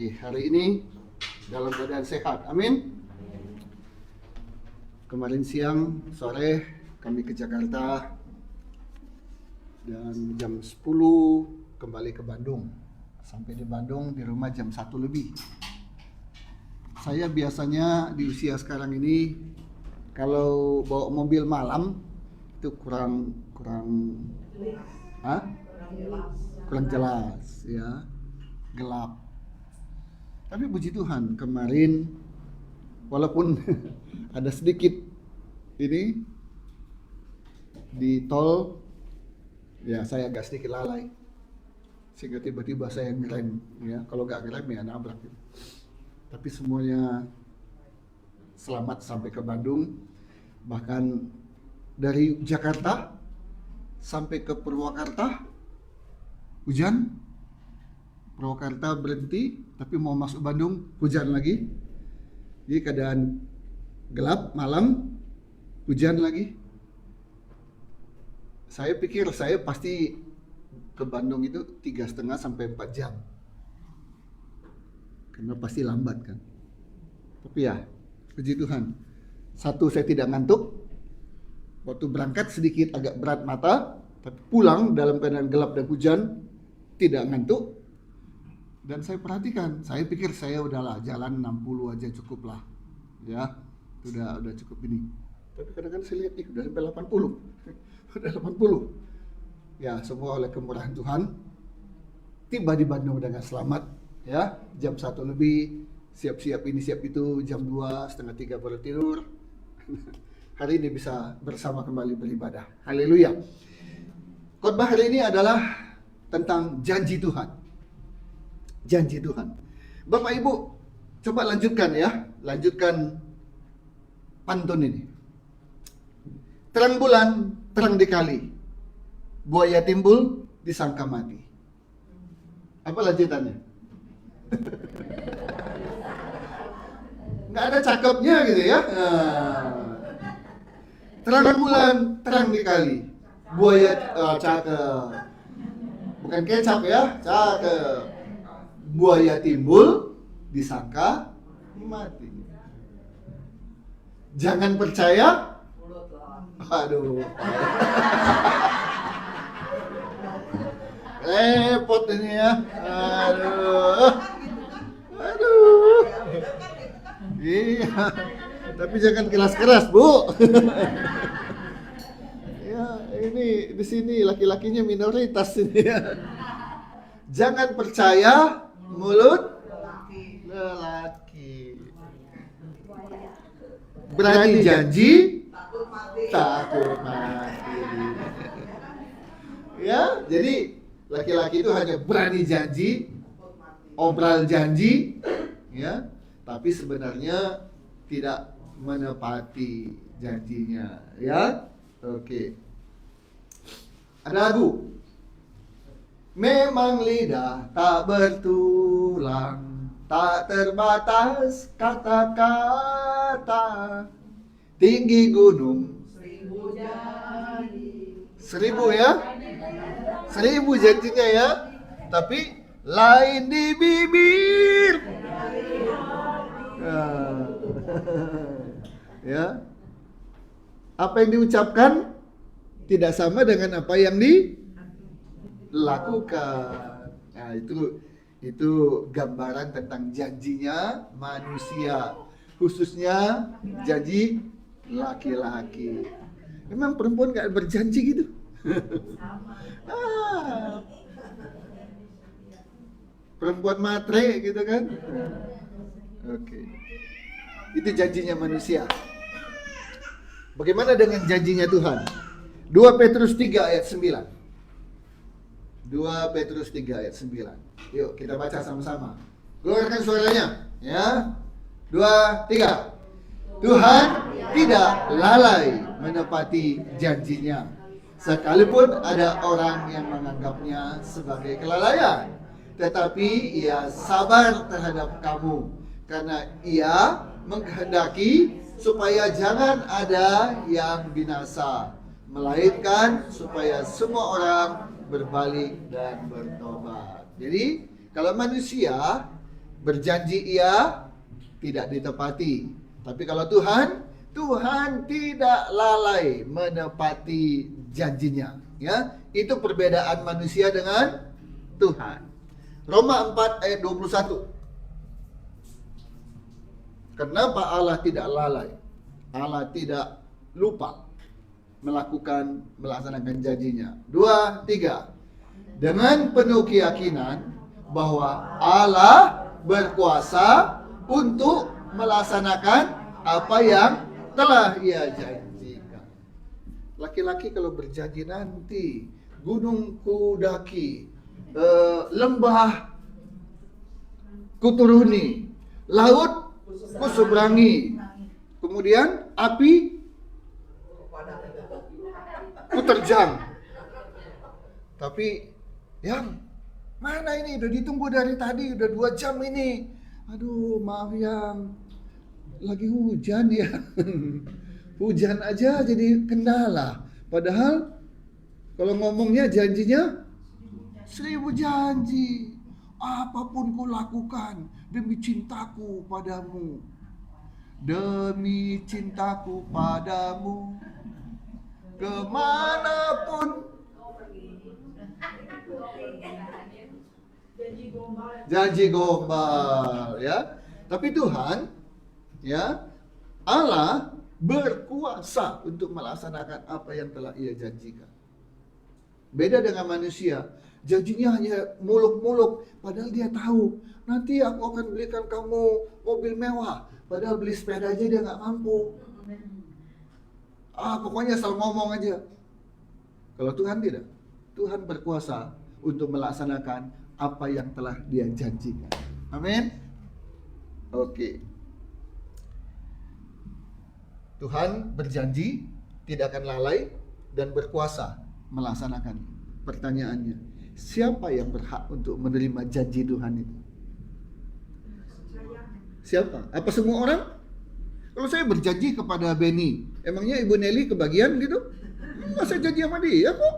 Hari ini dalam keadaan sehat, amin. Kemarin siang, sore kami ke Jakarta dan jam 10 kembali ke Bandung. Sampai di Bandung di rumah jam 1 lebih. Saya biasanya di usia sekarang ini kalau bawa mobil malam itu kurang jelas ya, gelap. Tapi puji Tuhan, kemarin walaupun ada sedikit ini di tol, ya saya agak sedikit lalai. Sehingga tiba-tiba saya ngerem, ya. Kalau nggak ngerem ya nabrak. Gitu. Tapi semuanya selamat sampai ke Bandung. Bahkan dari Jakarta sampai ke Purwakarta, hujan. Purwakarta berhenti, tapi mau masuk Bandung hujan lagi. Jadi keadaan gelap malam, hujan lagi. Saya pikir saya pasti ke Bandung itu 3,5 sampai 4 jam. Karena pasti lambat kan. Tapi ya, puji Tuhan. Satu, saya tidak ngantuk. Waktu berangkat sedikit agak berat mata, tapi pulang dalam keadaan gelap dan hujan tidak ngantuk. Dan saya perhatikan, saya pikir saya udahlah jalan 60 aja cukup lah, ya udah cukup ini. Tapi kadang-kadang saya lihat udah sampai 80, udah 80. Ya semua oleh kemurahan Tuhan. Tiba di Bandung dengan selamat, ya jam 1 lebih, siap-siap ini siap itu, jam 2, setengah 3 baru tidur. Hari ini bisa bersama kembali beribadah. Haleluya. Khotbah hari ini adalah tentang janji Tuhan. Janji Tuhan. Bapak Ibu, coba lanjutkan ya. Lanjutkan pantun ini. Terang bulan, terang dikali. Buaya timbul, disangka mati. Apa lanjutannya? Nggak ada cakepnya gitu ya. Terang bulan, terang dikali. Buaya, cakep. Bukan kecap ya, cakep. Buaya timbul, disangka mati. Jangan percaya. Aduh. Repot ini ya. Aduh. Iya. Tapi jangan keras-keras, Bu. Ya, ini di sini laki-lakinya minoritas ini ya. Jangan percaya mulut lelaki. Berani janji, takut mati. Ya, jadi laki-laki itu hanya berani janji, obral janji, ya, tapi sebenarnya tidak menepati janjinya, ya. Oke. Ada lagu. Memang lidah tak bertulang, tak terbatas kata-kata, tinggi gunung 1000 janji. 1000 ya? 1000 janjinya ya. Tapi lain di bibir. Ya. Apa yang diucapkan tidak sama dengan apa yang lakukan. Nah, itu gambaran tentang janjinya manusia, khususnya janji laki-laki. Memang perempuan nggak berjanji gitu. Perempuan matre gitu kan. Oke. Itu janjinya manusia. Bagaimana dengan janjinya Tuhan? 2 Petrus 3 ayat 9. 2 Petrus 3 ayat 9. Yuk kita baca sama-sama. Keluarkan suaranya, ya. 2, 3. Tuhan tidak lalai menepati janjinya, sekalipun ada orang yang menganggapnya sebagai kelalaian. Tetapi ia sabar terhadap kamu, karena ia menghendaki supaya jangan ada yang binasa, melainkan supaya semua orang berbalik dan bertobat. Jadi kalau manusia berjanji ia tidak ditepati. Tapi kalau Tuhan tidak lalai menepati janjinya. Ya, itu perbedaan manusia dengan Tuhan. Roma 4 ayat 21. Kenapa Allah tidak lalai? Allah tidak lupa melaksanakan janjinya. 2, 3. Dengan penuh keyakinan bahwa Allah berkuasa untuk melaksanakan apa yang telah Ia janjikan. Laki-laki kalau berjanji nanti gunung ku daki, lembah ku turuni, laut ku seberangi, kemudian api ku terjang. Tapi yang mana ini? Udah ditunggu dari tadi, udah 2 jam ini. Aduh, maaf yang lagi hujan ya. Hujan aja jadi kendala. Padahal kalau ngomongnya janjinya 1000 janji. Apapun ku lakukan demi cintaku padamu. Demi cintaku padamu. Kemanapun. Janji gombal ya. Tapi Tuhan ya, Allah berkuasa untuk melaksanakan apa yang telah Ia janjikan. Beda dengan manusia, janjinya hanya muluk-muluk, padahal dia tahu nanti aku akan belikan kamu mobil mewah, padahal beli sepeda aja dia nggak mampu. Pokoknya asal ngomong aja. Kalau Tuhan tidak, Tuhan berkuasa untuk melaksanakan apa yang telah Dia janjikan. Amin. Oke. Tuhan berjanji tidak akan lalai dan berkuasa melaksanakan. Pertanyaannya, siapa yang berhak untuk menerima janji Tuhan itu? Siapa? Apa semua orang? Kalau saya berjanji kepada Benny, emangnya Ibu Nelly kebagian gitu? Masa janji sama dia kok?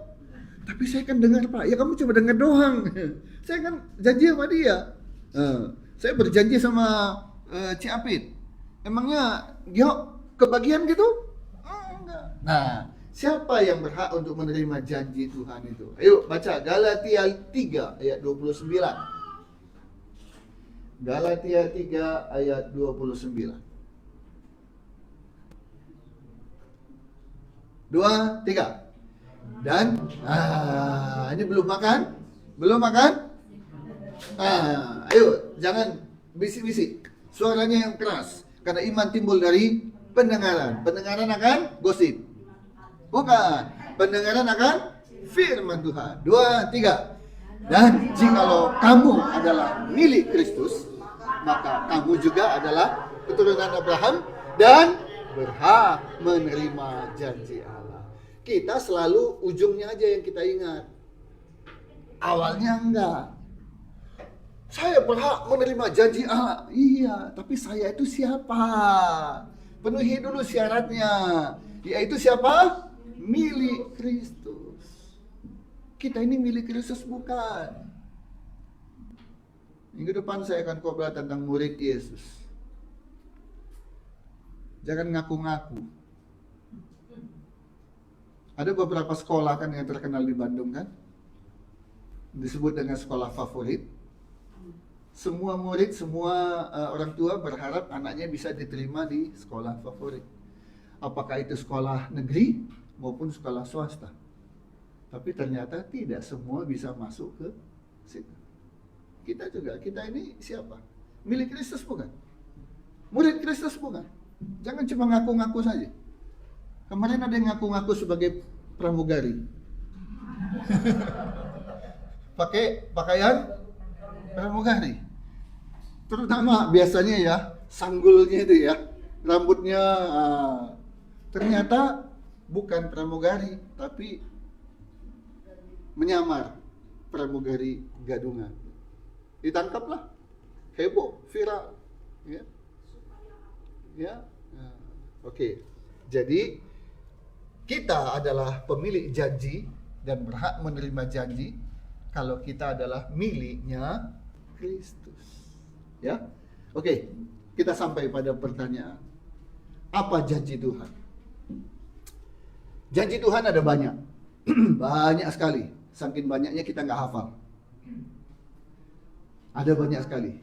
Tapi saya kan dengar Pak, ya kamu cuma dengar doang. Saya kan janji sama dia. Saya berjanji sama Ciapit. Emangnya dia kebagian gitu? Enggak. Nah, siapa yang berhak untuk menerima janji Tuhan itu? Ayo baca Galatia 3 ayat 29. Galatia 3 ayat 29. 2, 3. Dan ini belum makan? Belum makan? Ayo jangan bisik-bisik. Suaranya yang keras. Karena iman timbul dari pendengaran. Pendengaran akan gosip. Bukan. Pendengaran akan firman Tuhan. 2, 3. Dan jikalau kamu adalah milik Kristus, maka kamu juga adalah keturunan Abraham dan berhak menerima janji Allah. Kita selalu ujungnya aja yang kita ingat. Awalnya enggak. Saya berhak menerima janji Allah. Iya, tapi saya itu siapa? Penuhi dulu syaratnya. Yaitu siapa? Milik Kristus. Kita ini milik Kristus bukan. Minggu depan saya akan khotbah tentang murid Yesus. Jangan ngaku-ngaku. Ada beberapa sekolah kan yang terkenal di Bandung kan, disebut dengan sekolah favorit. Semua murid, semua orang tua berharap anaknya bisa diterima di sekolah favorit. Apakah itu sekolah negeri maupun sekolah swasta. Tapi ternyata tidak semua bisa masuk ke situ. Kita juga, kita ini siapa? Milik Kristus bukan? Murid Kristus bukan? Jangan cuma ngaku-ngaku saja. Kemarin ada yang ngaku-ngaku sebagai pramugari. Pakai pakaian pramugari. Terutama biasanya ya, sanggulnya itu ya, rambutnya ternyata bukan pramugari, tapi menyamar pramugari gadungan. Ditangkaplah, heboh, viral, ya. Ya, oke. Jadi kita adalah pemilik janji dan berhak menerima janji kalau kita adalah miliknya Kristus. Ya, oke, kita sampai pada pertanyaan, apa janji Tuhan? Janji Tuhan ada banyak, banyak sekali. Saking banyaknya kita nggak hafal. Ada banyak sekali.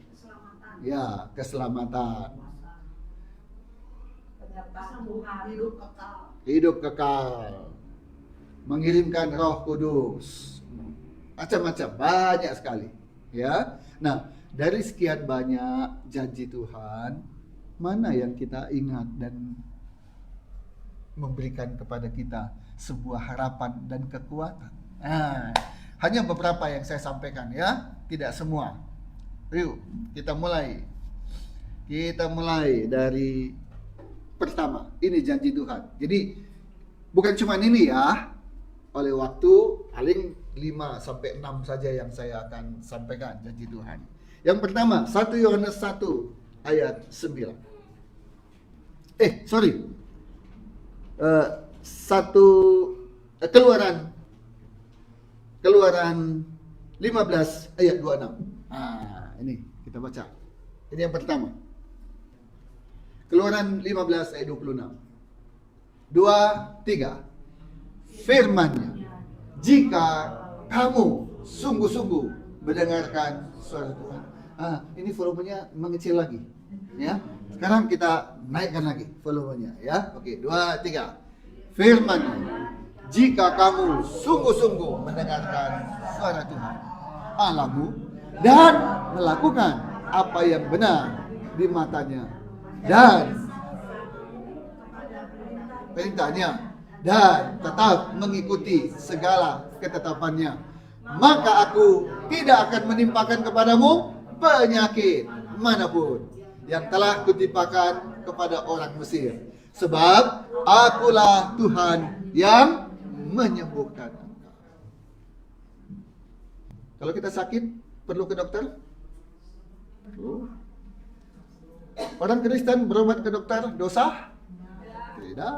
Ya, keselamatan, hidup kekal, mengirimkan Roh Kudus, macam-macam, banyak sekali. Ya, nah dari sekian banyak janji Tuhan, mana yang kita ingat dan memberikan kepada kita sebuah harapan dan kekuatan? Nah, hanya beberapa yang saya sampaikan ya, tidak semua. Yuk, kita mulai. Kita mulai dari pertama. Ini janji Tuhan. Jadi bukan cuma ini ya. Oleh waktu paling 5 sampai 6 saja yang saya akan sampaikan janji Tuhan. Yang pertama, 1 Yohanes 1 ayat 9. Keluaran 15 ayat 26. Nah, ini kita baca. Ini yang pertama. Keluaran 15 ayat 26. 2, 3. Firman-Nya, jika kamu sungguh-sungguh mendengarkan suara Tuhan. Ini volumenya mengecil lagi. Ya. Sekarang kita naikkan lagi volumenya ya. Oke, 2, 3. Firman-Nya, jika kamu sungguh-sungguh mendengarkan suara Tuhan Allahmu dan melakukan apa yang benar di matanya dan perintahnya dan tetap mengikuti segala ketetapannya, maka aku tidak akan menimpakan kepadamu penyakit manapun yang telah kutimpakan kepada orang Mesir, sebab akulah Tuhan yang menyembuhkan engkau. Kalau kita sakit, perlu ke dokter? Perlu. Orang Kristen berobat ke dokter dosa? Tidak.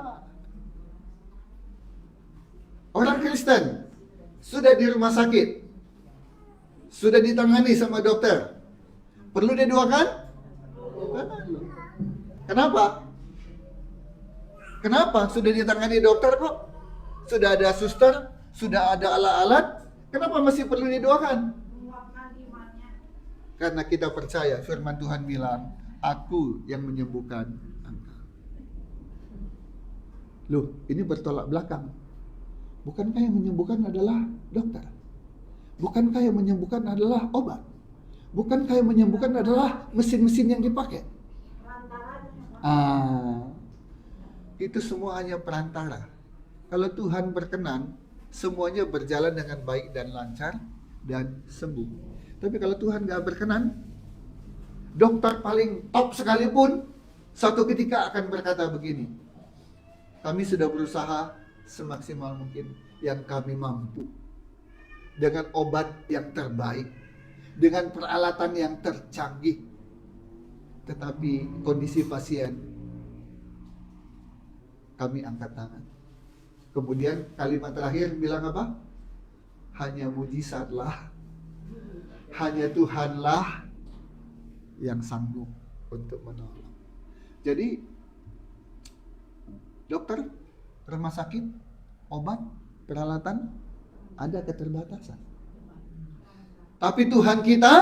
Orang Kristen sudah di rumah sakit, sudah ditangani sama dokter, perlu dia doakan? Kenapa? Kenapa? Sudah ditangani dokter kok, sudah ada suster, sudah ada alat-alat, kenapa masih perlu didoakan? Karena kita percaya firman Tuhan bilang, aku yang menyembuhkan engkau. Loh, ini bertolak belakang. Bukankah yang menyembuhkan adalah dokter? Bukankah yang menyembuhkan adalah obat? Bukankah yang menyembuhkan adalah mesin-mesin yang dipakai? Itu semua hanya perantara. Kalau Tuhan berkenan, semuanya berjalan dengan baik dan lancar dan sembuh. Tapi kalau Tuhan gak berkenan, dokter paling top sekalipun suatu ketika akan berkata begini, kami sudah berusaha semaksimal mungkin yang kami mampu, dengan obat yang terbaik, dengan peralatan yang tercanggih, tetapi kondisi pasien kami angkat tangan. Kemudian kalimat terakhir bilang apa? Hanya mujizatlah, hanya Tuhanlah yang sanggup untuk menolong. Jadi dokter, rumah sakit, obat, peralatan ada keterbatasan. Tapi Tuhan kita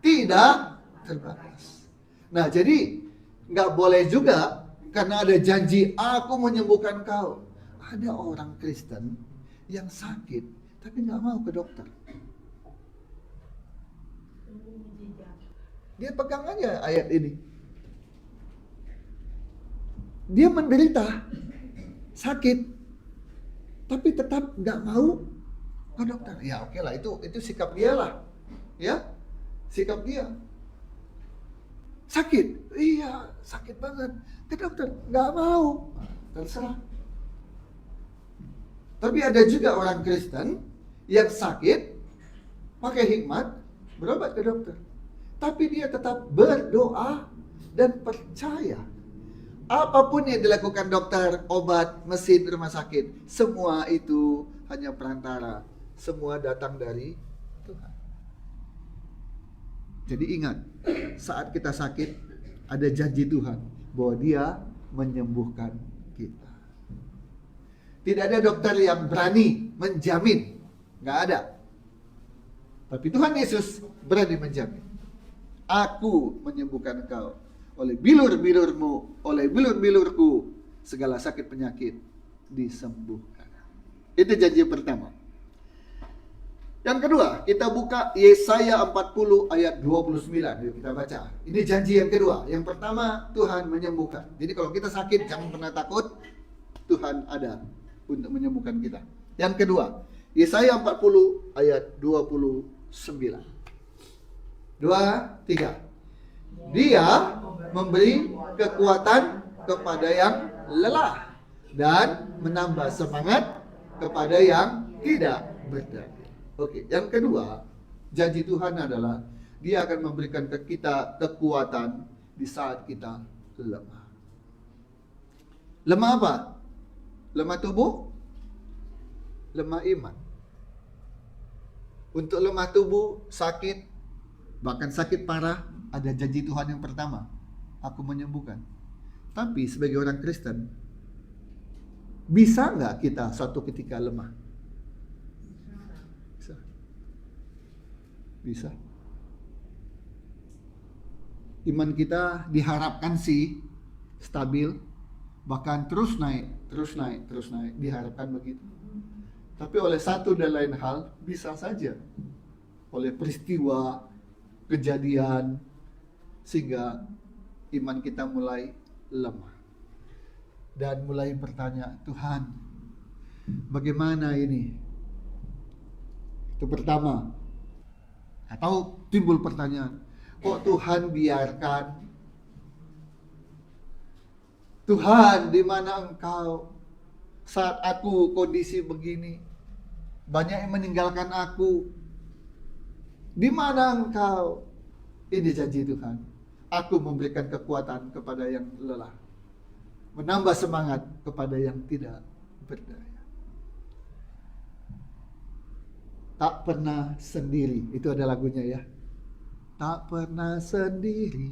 tidak terbatas. Nah, jadi nggak boleh juga karena ada janji aku menyembuhkan kau. Ada orang Kristen yang sakit tapi nggak mau ke dokter. Dia pegang aja ayat ini. Dia menderita, sakit, tapi tetap nggak mau ke dokter. Ya oke lah, itu sikap dia lah, ya, sikap dia. Sakit, iya sakit banget, ke dokter nggak mau, terserah. Tapi ada juga orang Kristen yang sakit, pakai hikmat, berobat ke dokter. Tapi dia tetap berdoa dan percaya. Apapun yang dilakukan dokter, obat, mesin, rumah sakit, semua itu hanya perantara. Semua datang dari Tuhan. Jadi ingat, saat kita sakit, ada janji Tuhan bahwa Dia menyembuhkan kita. Tidak ada dokter yang berani menjamin, nggak ada. Tapi Tuhan Yesus berani menjamin. Aku menyembuhkan engkau. Oleh bilur-bilurmu, oleh bilur-bilurku, segala sakit penyakit disembuhkan. Itu janji pertama. Yang kedua, kita buka Yesaya 40 ayat 29. Yuk kita baca. Ini janji yang kedua. Yang pertama, Tuhan menyembuhkan. Jadi kalau kita sakit, jangan pernah takut. Tuhan ada untuk menyembuhkan kita. Yang kedua, Yesaya 40 ayat 29. 2, 3. Dia memberi kekuatan kepada yang lelah dan menambah semangat kepada yang tidak berdaya. Oke, yang kedua, janji Tuhan adalah Dia akan memberikan ke kita kekuatan di saat kita lemah. Lemah apa? Lemah tubuh? Lemah iman. Untuk lemah tubuh, sakit, bahkan sakit parah, ada janji Tuhan yang pertama, aku menyembuhkan. Tapi sebagai orang Kristen, bisa nggak kita suatu ketika lemah? Bisa. Iman kita diharapkan sih stabil, bahkan terus naik, diharapkan begitu. Tapi oleh satu dan lain hal, bisa saja oleh peristiwa, kejadian, sehingga iman kita mulai lemah. Dan mulai bertanya, Tuhan, bagaimana ini? Itu pertama. Atau timbul pertanyaan, kok Tuhan biarkan? Tuhan, di mana Engkau saat aku kondisi begini? Banyak yang meninggalkan aku. Di mana Engkau? Ini janji Tuhan. Aku memberikan kekuatan kepada yang lelah, menambah semangat kepada yang tidak berdaya. Tak pernah sendiri, itu ada lagunya ya. Tak pernah sendiri,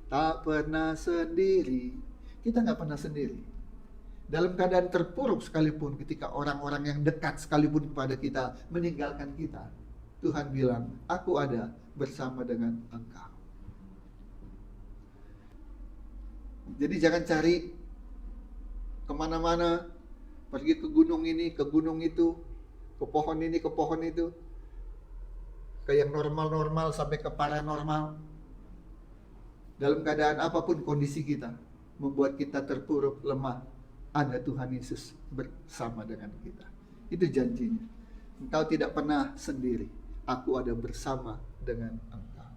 tak pernah sendiri. Kita nggak pernah sendiri. Dalam keadaan terpuruk sekalipun, ketika orang-orang yang dekat sekalipun kepada kita meninggalkan kita, Tuhan bilang, aku ada bersama dengan engkau. Jadi jangan cari kemana-mana, pergi ke gunung ini, ke gunung itu, ke pohon ini, ke pohon itu, ke yang normal-normal sampai ke paranormal. Dalam keadaan apapun kondisi kita, membuat kita terpuruk, lemah, ada Tuhan Yesus bersama dengan kita. Itu janjinya. Engkau tidak pernah sendiri. Aku ada bersama dengan engkau.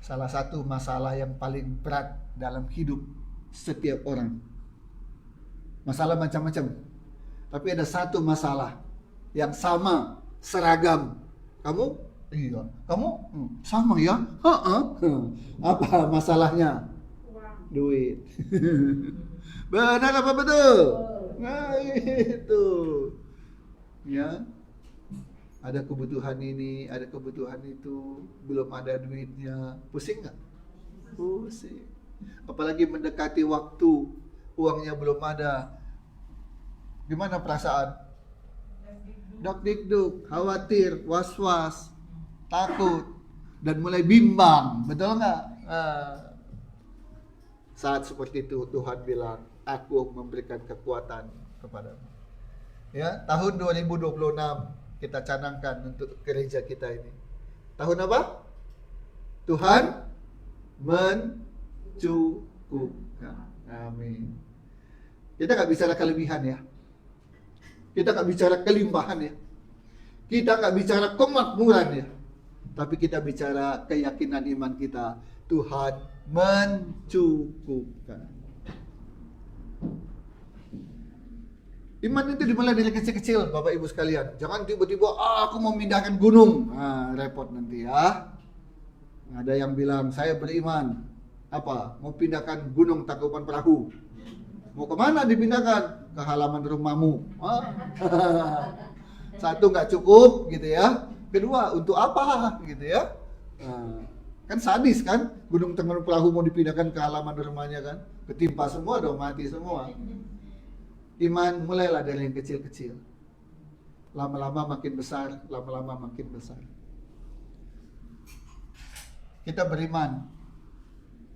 Salah satu masalah yang paling berat dalam hidup setiap orang. Masalah macam-macam. Tapi ada satu masalah yang sama, seragam. Kamu? Iya. Kamu? Sama ya? Apa masalahnya? Duit. Benar apa betul? Nah itu. Ya. Ada kebutuhan ini, ada kebutuhan itu, belum ada duitnya. Pusing nggak? Pusing. Apalagi mendekati waktu, uangnya belum ada. Gimana perasaan? Dak-dikduk, khawatir, was-was, takut, dan mulai bimbang. Betul nggak? Saat seperti itu Tuhan bilang, aku memberikan kekuatan kepadamu. Ya, tahun 2026 kita canangkan untuk gereja kita ini. Tahun apa? Tuhan mencukupkan. Amin. Kita nggak bicara kelebihan ya. Kita nggak bicara kelimpahan ya. Kita nggak bicara kemakmuran ya. Tapi kita bicara keyakinan iman kita. Tuhan mencukupkan. Iman itu dimulai dari kecil-kecil, Bapak Ibu sekalian. Jangan tiba-tiba, aku mau memindahkan gunung. Nah, repot nanti ya. Ada yang bilang, saya beriman. Apa? Mau pindahkan gunung Tangkuban Perahu. Mau kemana dipindahkan? Ke halaman rumahmu. Satu, nggak cukup gitu ya. Kedua, untuk apa gitu ya. Nah, kan sadis kan, gunung Tengger Perahu mau dipindahkan ke halaman rumahnya kan, ketimpa semua dong, mati semua. Iman mulailah dari yang kecil-kecil, lama-lama makin besar, lama-lama makin besar. Kita beriman,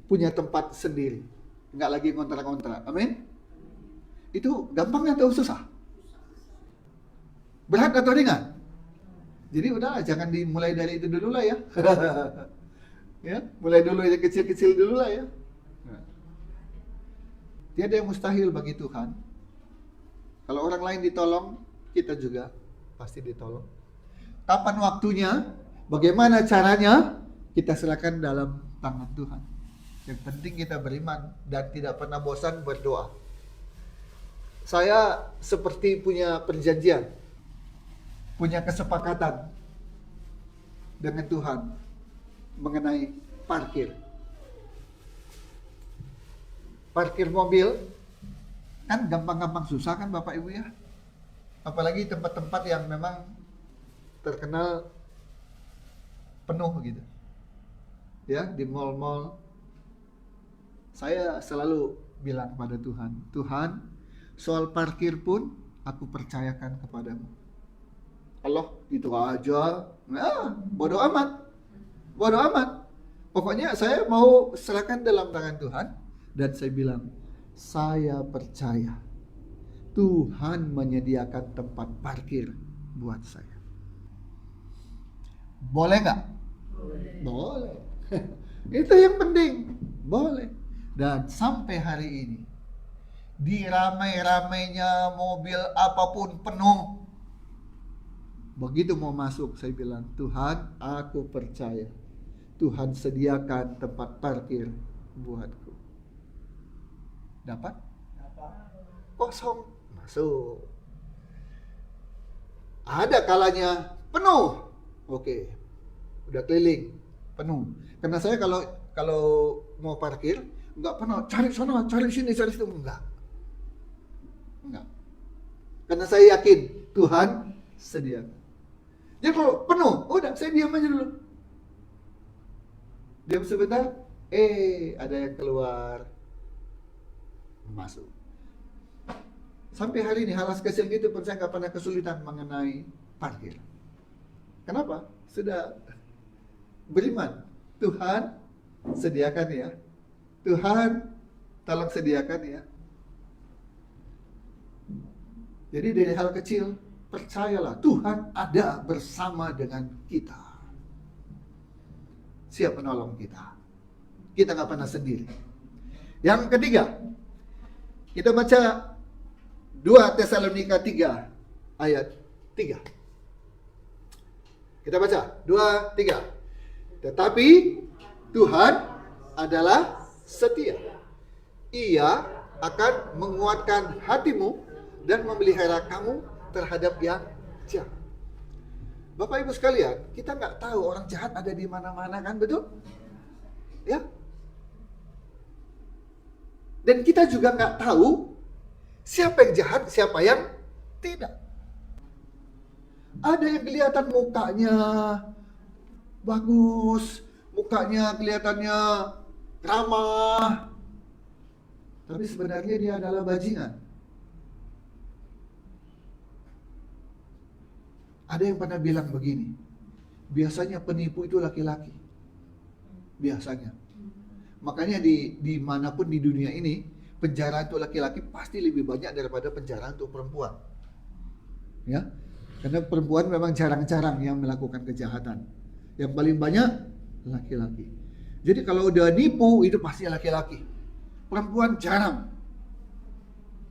punya tempat sendiri, nggak lagi ngontrak-ngontrak. Amin. Itu gampang atau susah? Berat atau ringan? Jadi udahlah, jangan dimulai dari itu dulu lah ya. Ya, mulai dulu yang kecil-kecil dulu lah ya. Tiada yang mustahil bagi Tuhan. Kalau orang lain ditolong, kita juga pasti ditolong. Kapan waktunya, bagaimana caranya, kita serahkan dalam tangan Tuhan. Yang penting kita beriman dan tidak pernah bosan berdoa. Saya seperti punya perjanjian, punya kesepakatan dengan Tuhan mengenai parkir. Parkir mobil kan gampang-gampang susah kan Bapak Ibu ya. Apalagi tempat-tempat yang memang terkenal penuh gitu. Ya, di mall-mall. Saya selalu bilang kepada Tuhan, Tuhan, soal parkir pun aku percayakan kepadamu. Allah, gitu aja. Nah, bodoh amat. Bodoh amat. Pokoknya saya mau serahkan dalam tangan Tuhan. Dan saya bilang, saya percaya Tuhan menyediakan tempat parkir buat saya. Boleh nggak? Boleh. Itu yang penting. Boleh. Dan sampai hari ini, di ramai-ramainya mobil apapun penuh, begitu mau masuk, saya bilang, Tuhan, aku percaya Tuhan sediakan tempat parkir buatku. Dapat? Kosong, masuk. Ada kalanya penuh. Oke. Udah keliling, penuh. Karena saya kalau mau parkir, enggak pernah cari sana, cari sini, cari situ, enggak. Karena saya yakin Tuhan sediakan. Jadi kalau penuh, udah saya diam aja dulu. Diam sebentar, ada yang keluar, masuk. Sampai hari ini hal kecil gitu pun saya nggak pernah kesulitan mengenai parkir. Kenapa? Sudah beriman. Tuhan sediakan ya. Tuhan tolong sediakan ya. Jadi dari hal kecil, percayalah Tuhan ada bersama dengan kita. Siap menolong kita. Kita nggak pernah sendiri. Yang ketiga, kita baca 2 Tesalonika 3 ayat 3. Kita baca 2:3. Tetapi Tuhan adalah setia. Ia akan menguatkan hatimu dan memelihara kamu terhadap yang jahat. Bapak Ibu sekalian, kita nggak tahu orang jahat ada di mana-mana kan, betul? Ya. Dan kita juga nggak tahu siapa yang jahat, siapa yang tidak. Ada yang kelihatan mukanya bagus, mukanya kelihatannya ramah, tapi sebenarnya dia adalah bajingan. Ada yang pernah bilang begini, biasanya penipu itu laki-laki. Biasanya. Makanya di manapun di dunia ini, penjara untuk laki-laki pasti lebih banyak daripada penjara untuk perempuan. Ya, karena perempuan memang jarang-jarang yang melakukan kejahatan. Yang paling banyak laki-laki. Jadi kalau udah nipu itu pasti laki-laki. Perempuan jarang.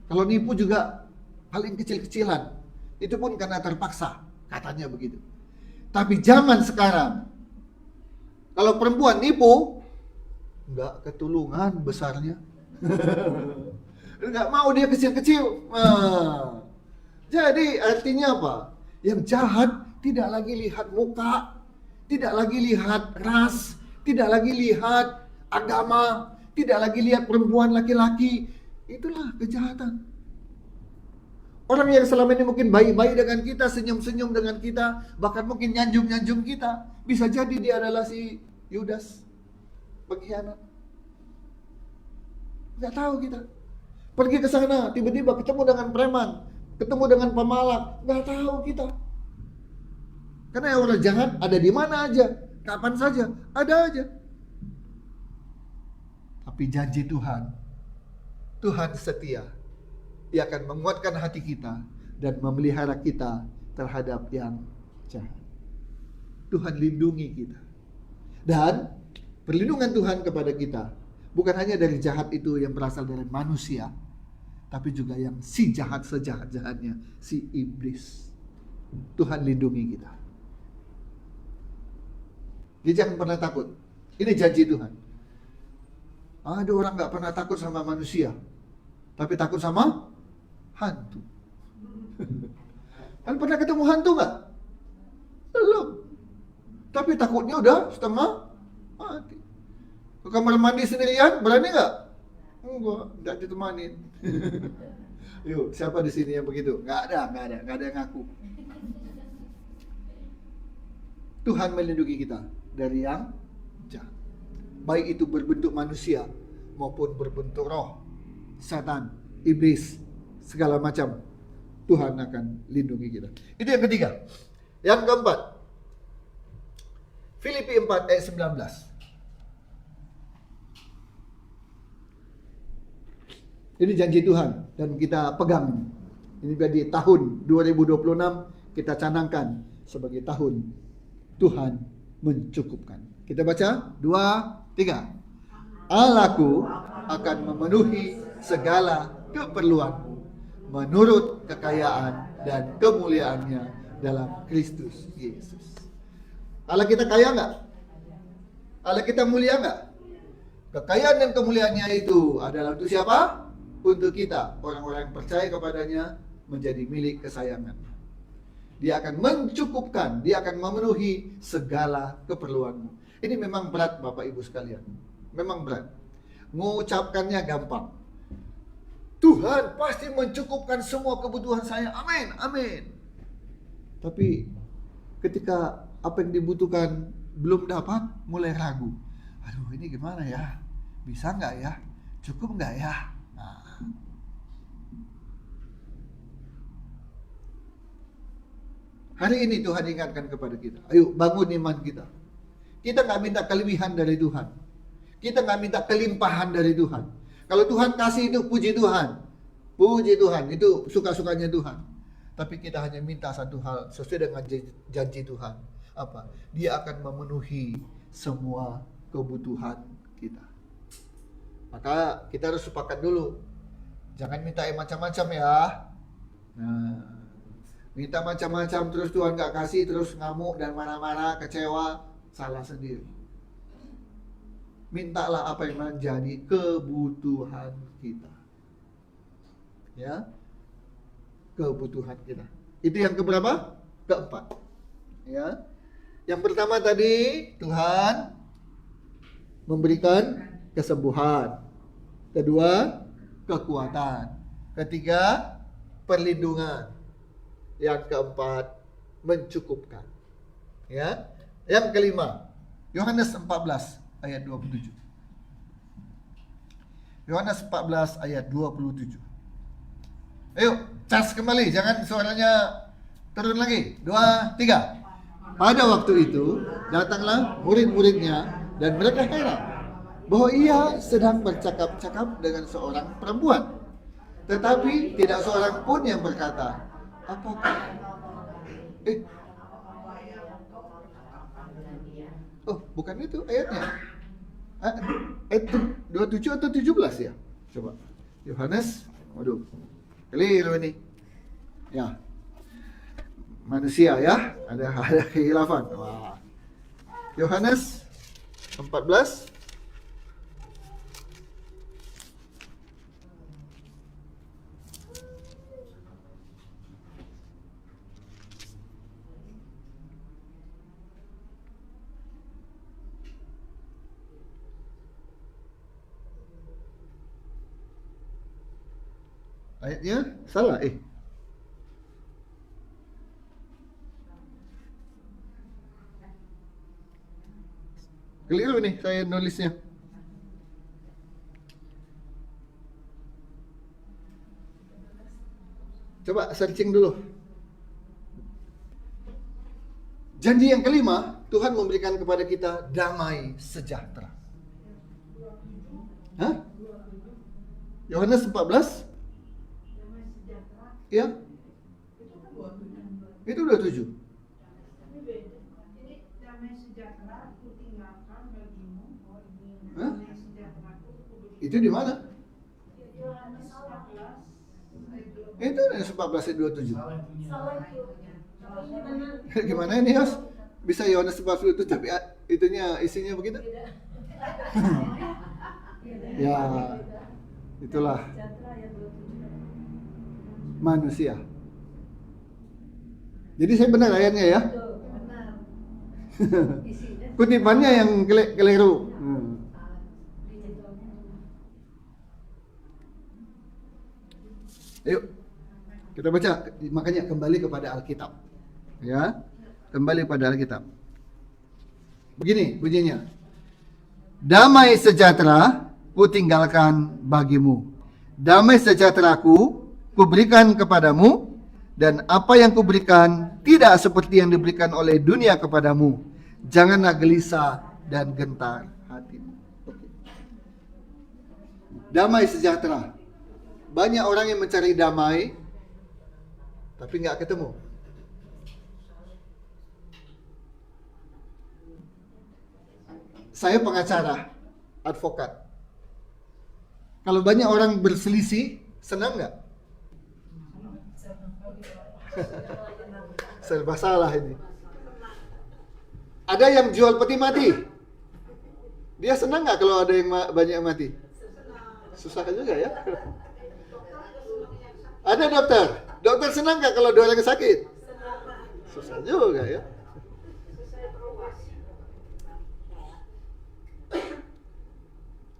Kalau nipu juga paling kecil-kecilan. Itu pun karena terpaksa, katanya begitu. Tapi zaman sekarang, kalau perempuan nipu, nggak ketulungan besarnya. Nggak mau dia kecil-kecil. Jadi artinya apa? Yang jahat tidak lagi lihat muka, tidak lagi lihat ras, tidak lagi lihat agama, tidak lagi lihat perempuan laki-laki. Itulah kejahatan. Orang yang selama ini mungkin baik-baik dengan kita, senyum-senyum dengan kita, bahkan mungkin nyanjung-nyanjung kita, bisa jadi dia adalah si Yudas, pengkhianat. Nggak tahu kita. Pergi ke sana, tiba-tiba ketemu dengan preman, ketemu dengan pemalak, nggak tahu kita. Karena orang jahat ada di mana aja, kapan saja, ada aja. Tapi janji Tuhan, Tuhan setia. Dia akan menguatkan hati kita dan memelihara kita terhadap yang jahat. Tuhan lindungi kita. Dan perlindungan Tuhan kepada kita bukan hanya dari jahat itu yang berasal dari manusia, tapi juga yang si jahat sejahat-jahatnya, si iblis. Tuhan lindungi kita. Jadi jangan pernah takut. Ini janji Tuhan. Ada orang gak pernah takut sama manusia, tapi takut sama hantu. Kan pernah ketemu hantu gak? Belum. Tapi takutnya udah setengah mati. Ke kamar mandi sendirian, berani gak? Enggak, gak ditemanin. Yuk, siapa di sini yang begitu? Gak ada yang ngaku. Tuhan melindungi kita dari yang jahat. Baik itu berbentuk manusia maupun berbentuk roh, setan, iblis, segala macam. Tuhan akan lindungi kita. Itu yang ketiga. Yang keempat, Filipi 4 ayat 19. Ini janji Tuhan dan kita pegang. Ini di tahun 2026 kita canangkan sebagai tahun Tuhan mencukupkan. Kita baca 2, 3. Allahku akan memenuhi segala keperluanmu menurut kekayaan dan kemuliaannya dalam Kristus Yesus. Allah kita kaya nggak? Allah kita mulia nggak? Kekayaan dan kemuliaannya itu adalah untuk siapa? Untuk kita, orang-orang yang percaya kepadanya, menjadi milik kesayangan. Dia akan mencukupkan, dia akan memenuhi segala keperluanmu. Ini memang berat Bapak Ibu sekalian. Memang berat. Mengucapkannya gampang. Tuhan pasti mencukupkan semua kebutuhan saya. Amin, amin. Tapi ketika apa yang dibutuhkan belum dapat, mulai ragu. Aduh, ini gimana ya? Bisa nggak ya? Cukup nggak ya? Nah. Hari ini Tuhan ingatkan kepada kita. Ayo bangun iman kita. Kita nggak minta kelebihan dari Tuhan. Kita nggak minta kelimpahan dari Tuhan. Kalau Tuhan kasih itu puji Tuhan. Puji Tuhan, itu suka-sukanya Tuhan. Tapi kita hanya minta satu hal sesuai dengan janji Tuhan. Apa? Dia akan memenuhi semua kebutuhan kita. Maka kita harus sepakat dulu. Jangan minta yang macam-macam ya. Nah, minta macam-macam terus Tuhan gak kasih, terus ngamuk dan marah-marah, kecewa, salah sendiri. Mintalah apa yang menjadi kebutuhan kita. Ya, kebutuhan kita. Itu yang keberapa? Keempat. Ya, yang pertama tadi Tuhan memberikan kesembuhan. Kedua, kekuatan. Ketiga, perlindungan. Yang keempat, mencukupkan. Ya. Yang kelima, Yohanes 14 ayat 27. Yohanes 14 ayat 27. Ayo, cas kembali, jangan suaranya turun lagi. 2, 3. Pada waktu itu, datanglah murid-muridnya dan mereka heran bahwa ia sedang bercakap-cakap dengan seorang perempuan. Tetapi tidak seorang pun yang berkata, apakah? Oh, bukan itu ayatnya. Ayat 27 atau 17 ya? Coba. Yohanes, waduh. Keliru ini. Ya. Manusia ya, ada kehilafan. Wah. Yohanes 14 ayatnya salah Keliru nih saya nulisnya. Coba searching dulu. Janji yang kelima, Tuhan memberikan kepada kita damai sejahtera. Hah? Yohanes 14? Ya. Itu 27. Hah? Itu di mana? Itu 14 ayat 27. Gimana ini, Yos? Bisa Yohanes 14 tapi itunya isinya begitu? Ya, itulah manusia. Jadi saya benar ayatnya ya? Kutipannya yang keliru. Ayo kita baca, makanya kembali kepada Alkitab. Ya, kembali pada Alkitab. Begini bunyinya. Damai sejahtera kutinggalkan bagimu. Damai sejahteraku kuberikan kepadamu, dan apa yang kuberikan tidak seperti yang diberikan oleh dunia kepadamu. Janganlah gelisah dan gentar hatimu. Damai sejahtera. Banyak orang yang mencari damai, tapi nggak ketemu. Saya pengacara, advokat. Kalau banyak orang berselisih, senang nggak? Serba salah ini. Ada yang jual peti mati. Dia senang nggak kalau ada yang banyak yang mati? Susah juga ya. Ada dokter. Dokter senang nggak kalau ada orang yang sakit? Susah juga ya.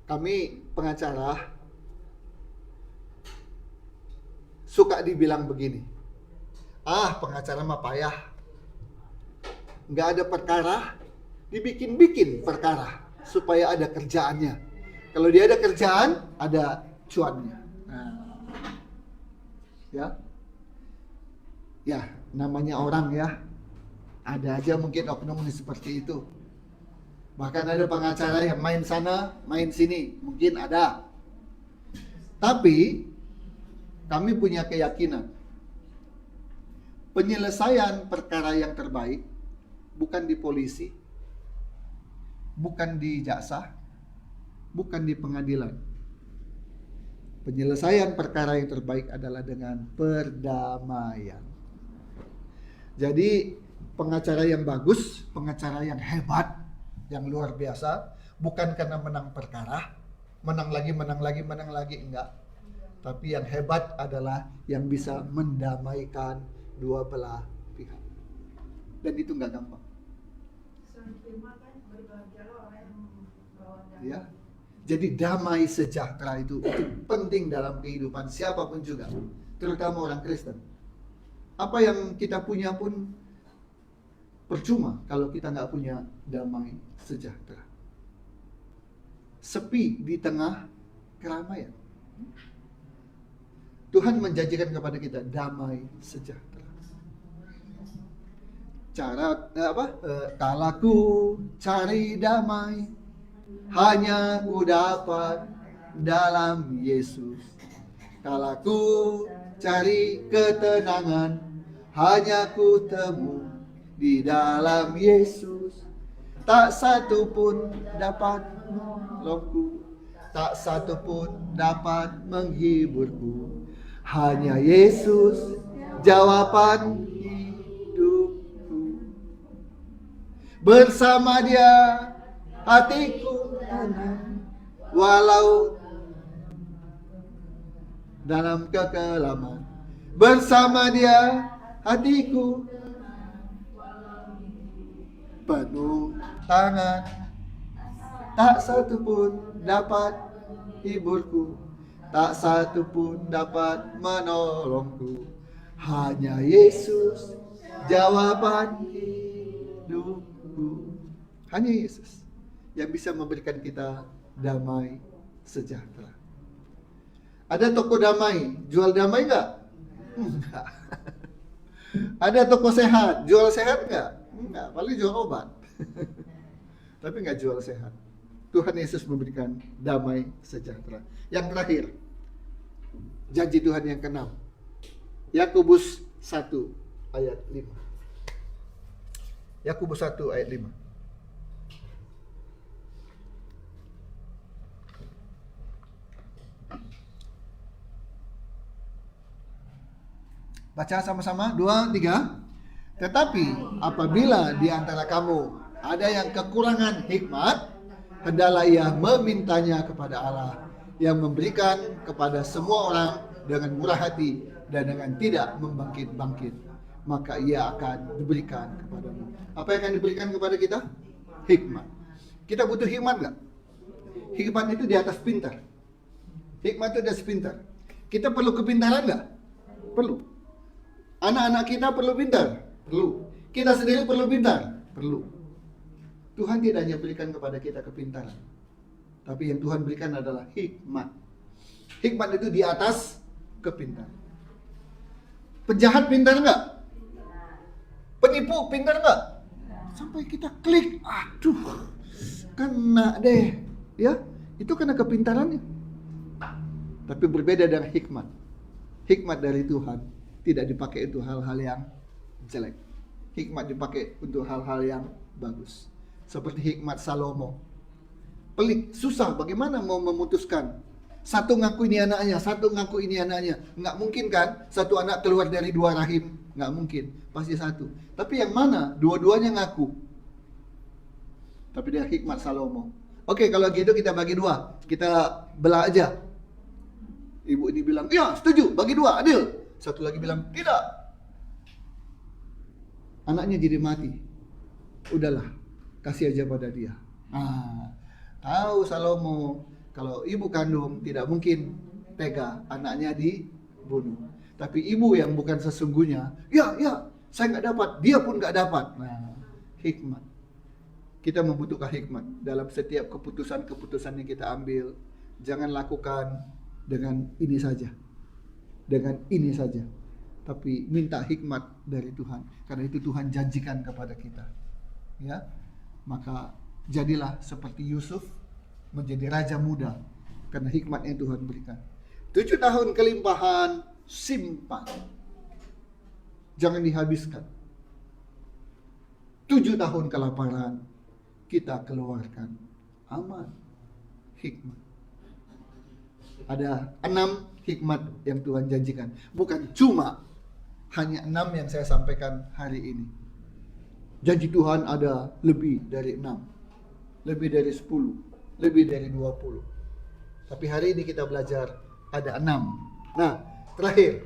Kami pengacara suka dibilang begini. Pengacara mah payah. Nggak ada perkara, dibikin-bikin perkara supaya ada kerjaannya. Kalau dia ada kerjaan, ada cuannya. Nah, ya namanya orang ya. Ada aja mungkin oknum seperti itu. Bahkan ada pengacara yang main sana, main sini, mungkin ada. Tapi kami punya keyakinan penyelesaian perkara yang terbaik bukan di polisi, bukan di jaksa, bukan di pengadilan. Penyelesaian perkara yang terbaik adalah dengan perdamaian. Jadi pengacara yang bagus, pengacara yang hebat, yang luar biasa, bukan karena menang perkara, menang lagi, enggak. Tapi yang hebat adalah yang bisa mendamaikan dua belah pihak. Dan itu enggak gampang. Ya. Jadi damai sejahtera itu penting dalam kehidupan siapapun juga, terutama orang Kristen. Apa yang kita punya pun percuma kalau kita nggak punya damai sejahtera. Sepi di tengah keramaian. Tuhan menjanjikan kepada kita damai sejahtera. Kalau ku cari damai, hanya ku dapat dalam Yesus. Kalau ku cari ketenangan, hanya ku temu di dalam Yesus. Tak satu pun dapat menolongku, tak satu pun dapat menghiburku. Hanya Yesus jawaban hidupku. Bersama Dia hatiku tenang, walau dalam kekelaman. Bersama Dia hatiku penuh tangan, tak satu pun dapat hiburku, tak satu pun dapat menolongku. Hanya Yesus jawaban hidupku. Hanya Yesus. yang bisa memberikan kita damai sejahtera. Ada toko damai, jual damai nggak? Enggak. Ada toko sehat, jual sehat nggak? Enggak, paling jual obat. Tapi nggak jual sehat. Tuhan Yesus memberikan damai sejahtera. Yang terakhir, janji Tuhan yang ke-6. Yakobus 1 ayat 5. Yakobus 1 ayat 5. Baca sama-sama, 2, 3. Tetapi apabila di antara kamu ada yang kekurangan hikmat, hendaklah ia memintanya kepada Allah yang memberikan kepada semua orang dengan murah hati dan dengan tidak membangkit-bangkit, maka ia akan diberikan kepadamu. Apa yang akan diberikan kepada kita? Hikmat. Kita butuh hikmat nggak? Hikmat itu di atas pintar. Hikmat itu di atas pintar. Kita perlu kepintaran nggak? Perlu. Anak-anak kita perlu pintar? Perlu. Kita sendiri perlu pintar? Perlu. Tuhan tidak hanya berikan kepada kita kepintaran, tapi yang Tuhan berikan adalah hikmat. Hikmat itu di atas kepintaran. Penjahat pintar nggak? Penipu pintar nggak? Sampai kita klik, aduh, kena deh, ya, itu karena kepintarannya. Tapi berbeda dengan hikmat. Hikmat dari Tuhan tidak dipakai untuk hal-hal yang jelek. Hikmat dipakai untuk hal-hal yang bagus. Seperti hikmat Salomo. Pelik, susah, bagaimana mau memutuskan? Satu ngaku ini anaknya, satu ngaku ini anaknya. Nggak mungkin kan, satu anak keluar dari dua rahim. Nggak mungkin, pasti satu. Tapi yang mana? Dua-duanya ngaku. Tapi dia hikmat Salomo. Oke, kalau gitu kita bagi dua. Kita belah aja. Ibu ini bilang, ya setuju, bagi dua, adil. Satu lagi bilang, tidak. Anaknya jadi mati. Udahlah, kasih aja pada dia. Tahu Salomo, kalau ibu kandung tidak mungkin tega anaknya dibunuh. Tapi ibu yang bukan sesungguhnya, ya, saya nggak dapat, dia pun nggak dapat. Nah, hikmat. Kita membutuhkan hikmat dalam setiap keputusan-keputusan yang kita ambil. Jangan lakukan dengan ini saja. Dengan ini saja, tapi minta hikmat dari Tuhan, karena itu Tuhan janjikan kepada kita, ya. Maka jadilah seperti Yusuf, menjadi raja muda karena hikmat yang Tuhan berikan. 7 tahun kelimpahan, simpan, jangan dihabiskan. 7 tahun kelaparan, kita keluarkan, aman. Hikmat. Ada 6 hikmat yang Tuhan janjikan. Bukan cuma hanya 6 yang saya sampaikan hari ini. Janji Tuhan ada lebih dari 6. Lebih dari 10. Lebih dari 20. Tapi hari ini kita belajar ada 6. Nah, terakhir.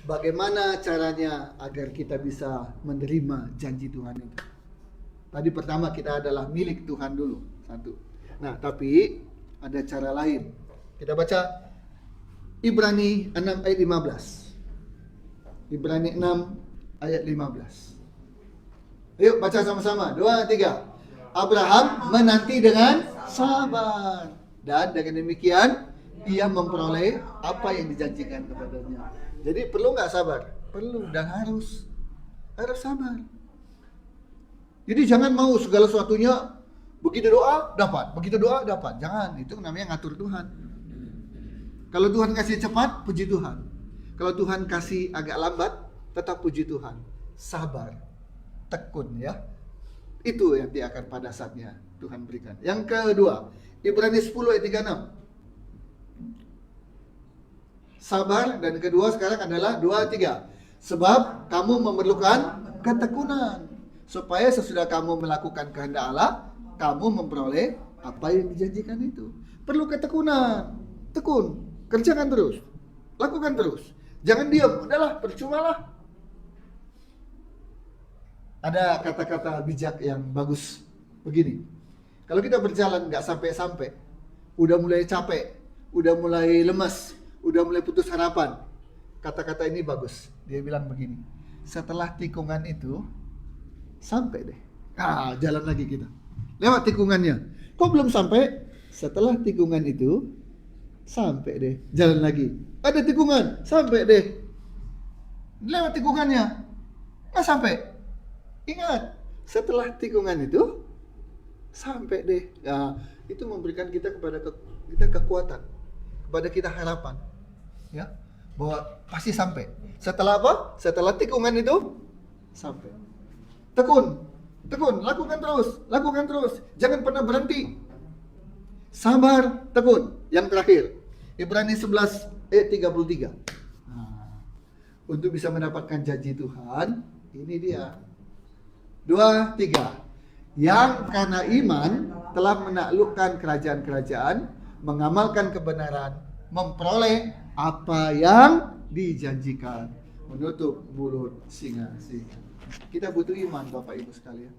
Bagaimana caranya agar kita bisa menerima janji Tuhan itu? Tadi pertama kita adalah milik Tuhan dulu. 1. Nah, tapi ada cara lain. Kita baca Ibrani 6 ayat 15. Ibrani 6 ayat 15. Yuk baca sama-sama. 2, 3. Abraham menanti dengan sabar, dan dengan demikian ia memperoleh apa yang dijanjikan kepadanya. Jadi perlu nggak sabar? Perlu, dan harus sabar. Jadi jangan mau segala sesuatunya begitu doa dapat, begitu doa dapat. Jangan, itu namanya ngatur Tuhan. Kalau Tuhan kasih cepat, puji Tuhan. Kalau Tuhan kasih agak lambat, tetap puji Tuhan. Sabar, tekun, ya. Itu yang dia akan pada saatnya Tuhan berikan. Yang kedua, Ibrani 10 ayat 36. Sabar, dan kedua sekarang adalah 2, 3. Sebab kamu memerlukan ketekunan, supaya sesudah kamu melakukan kehendak Allah, kamu memperoleh apa yang dijanjikan itu. Perlu ketekunan, tekun. Kerjakan terus, lakukan terus. Jangan diam, udahlah, percumalah. Ada kata-kata bijak yang bagus begini. Kalau kita berjalan nggak sampai-sampai, udah mulai capek, udah mulai lemas, udah mulai putus harapan. Kata-kata ini bagus. Dia bilang begini, setelah tikungan itu, sampai deh. Jalan lagi kita. lewat tikungannya. Kok belum sampai? Setelah tikungan itu, sampai deh. Jalan lagi. Ada tikungan, sampai deh. Lewat tikungannya, nggak sampai. Ingat, setelah tikungan itu, sampai deh. Nah, itu memberikan kita kita kekuatan, kepada kita harapan, ya, bahwa pasti sampai. Setelah apa? Setelah tikungan itu sampai. Tekun, lakukan terus, jangan pernah berhenti. Sabar, tekun. Yang terakhir, Ibrani 11 ayat 33. Nah, untuk bisa mendapatkan janji Tuhan, ini dia. 2, 3. Yang karena iman telah menaklukkan kerajaan-kerajaan, mengamalkan kebenaran, memperoleh apa yang dijanjikan, menutup mulut singa-singa. Kita butuh iman, Bapak Ibu sekalian.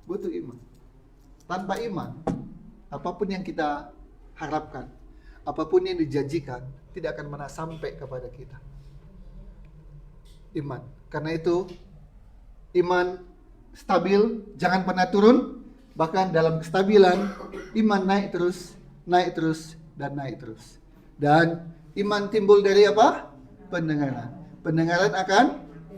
Butuh iman. Tanpa iman, apapun yang kita harapkan, apapun yang dijanjikan, tidak akan pernah sampai kepada kita. Iman. Karena itu, iman stabil, jangan pernah turun. Bahkan dalam kestabilan, iman naik terus, dan naik terus. Dan iman timbul dari apa? Pendengaran. Pendengaran akan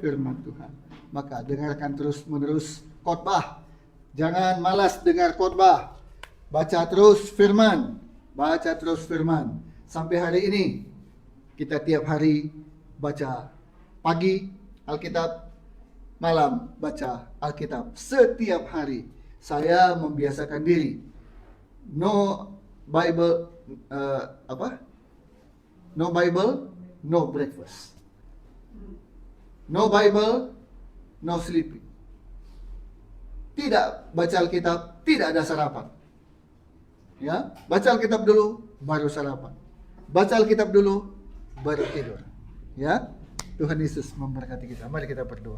firman Tuhan. Maka dengarkan terus menerus khotbah. Jangan malas dengar khotbah. Baca terus firman. Sampai hari ini, kita tiap hari baca. Pagi Alkitab, malam baca Alkitab. Setiap hari saya membiasakan diri. No Bible, No Bible, no breakfast. No Bible, no sleeping. Tidak baca Alkitab, tidak ada sarapan. Ya, baca Alkitab dulu, baru sarapan. Baca Alkitab dulu, baru tidur. Ya, Tuhan Yesus memberkati kita. Mari kita berdoa.